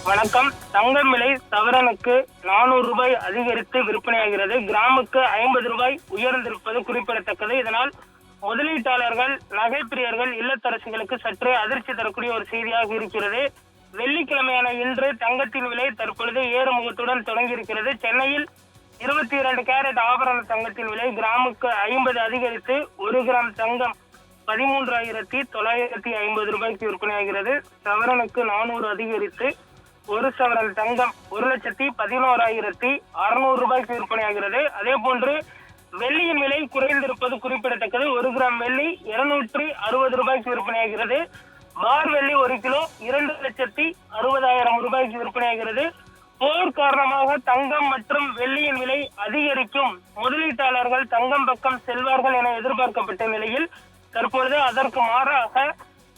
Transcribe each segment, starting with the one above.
வணக்கம். தங்கம் விலை சவரனுக்கு 400 ரூபாய் அதிகரித்து விற்பனையாகிறது. கிராமுக்கு 50 ரூபாய் உயர்ந்திருப்பது குறிப்பிடத்தக்கது. இதனால் முதலீட்டாளர்கள், நகைப்பிரியர்கள், இல்லத்தரசிகளுக்கு சற்றே அதிர்ச்சி தரக்கூடிய ஒரு செய்தியாக இருக்கிறது. வெள்ளிக்கிழமையான இன்று தங்கத்தின் விலை தற்பொழுது ஏறுமுகத்துடன் தொடங்கி இருக்கிறது. சென்னையில் 22 கேரட் ஆபரண தங்கத்தின் விலை கிராமுக்கு 50 அதிகரித்து 1 கிராம் தங்கம் 13,950 ரூபாய்க்கு விற்பனையாகிறது. சவரனுக்கு 400 அதிகரித்து 1 சவரன் தங்கம் 1,11,600 ரூபாய்க்கு விற்பனையாகிறது. அதே போன்று வெள்ளியின் விலை குறைந்திருப்பது குறிப்பிடத்தக்கது. 1 கிராம் வெள்ளி 260 ரூபாய்க்கு விற்பனையாகிறது. பார் வெள்ளி 1 கிலோ 2,60,000 ரூபாய்க்கு விற்பனையாகிறது. போர் காரணமாக தங்கம் மற்றும் வெள்ளியின் விலை அதிகரிக்கும், முதலீட்டாளர்கள் தங்கம் பக்கம் செல்வார்கள் என எதிர்பார்க்கப்பட்ட நிலையில் தற்பொழுது அதற்கு மாறாக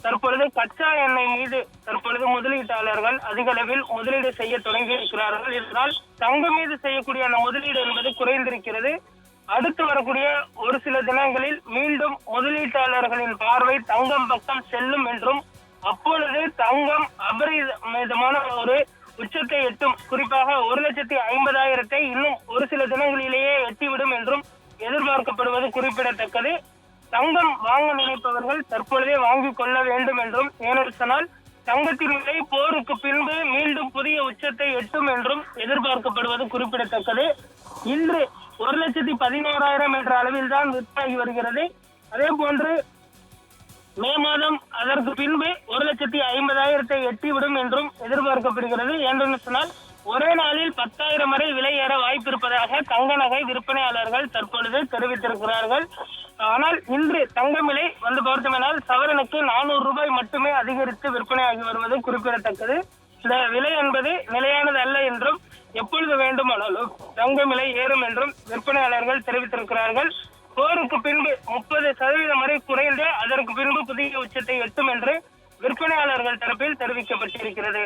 தற்பொழுது கச்சா எண்ணெய் மீது தற்பொழுது முதலீட்டாளர்கள் அதிக அளவில் முதலீடு செய்ய தொடங்கி இருக்கிறார்கள். இதனால் தங்கம் மீது செய்யக்கூடிய அந்த முதலீடு என்பது குறைந்திருக்கிறது. அடுத்து வரக்கூடிய ஒரு சில தினங்களில் மீண்டும் முதலீட்டாளர்களின் பார்வை தங்கம் பக்கம் செல்லும் என்றும், அப்பொழுது தங்கம் அபரிமிதமான ஒரு உச்சத்தை எட்டும், குறிப்பாக 1,50,000 இன்னும் ஒரு சில தினங்களிலேயே எட்டிவிடும் என்றும் எதிர்பார்க்கப்படுவது குறிப்பிடத்தக்கது. தங்கம் வாங்க நினைப்பவர்கள் தற்பொழுதே வாங்கிக் கொள்ள வேண்டும் என்றும், ஏனென்று சொன்னால் தங்கத்தின் விலை போருக்கு பின்பு மீண்டும் புதிய உச்சத்தை எட்டும் என்றும் எதிர்பார்க்கப்படுவது குறிப்பிடத்தக்கது. இன்று 1,11,000 என்ற அளவில் தான் விற்பனை வருகிறது. அதே போன்று மே மாதம் அதற்கு பின்பு 1,50,000 எட்டிவிடும் என்றும் எதிர்பார்க்கப்படுகிறது. என்று சொன்னால் ஒரே நாளில் 10,000 வரை விலை ஏற வாய்ப்பு இருப்பதாக தங்க நகை விற்பனையாளர்கள் தற்பொழுது தெரிவித்திருக்கிறார்கள். ஆனால் இன்று தங்கம் விலை வந்து பார்த்தோம்னால் சவரனுக்கு 400 ரூபாய் மட்டுமே அதிகரித்து விற்பனையாகி வருவது குறிப்பிடத்தக்கது. இந்த விலை என்பது நிலையானது அல்ல என்றும், எப்பொழுது வேண்டுமானாலும் தங்கம் விலை ஏறும் என்றும் விற்பனையாளர்கள் தெரிவித்திருக்கிறார்கள். போருக்கு பின்பு 30% வரை குறைந்து அதற்கு பின்பு புதிய உச்சத்தை எட்டும் என்று விற்பனையாளர்கள் தரப்பில் தெரிவிக்கப்பட்டிருக்கிறது.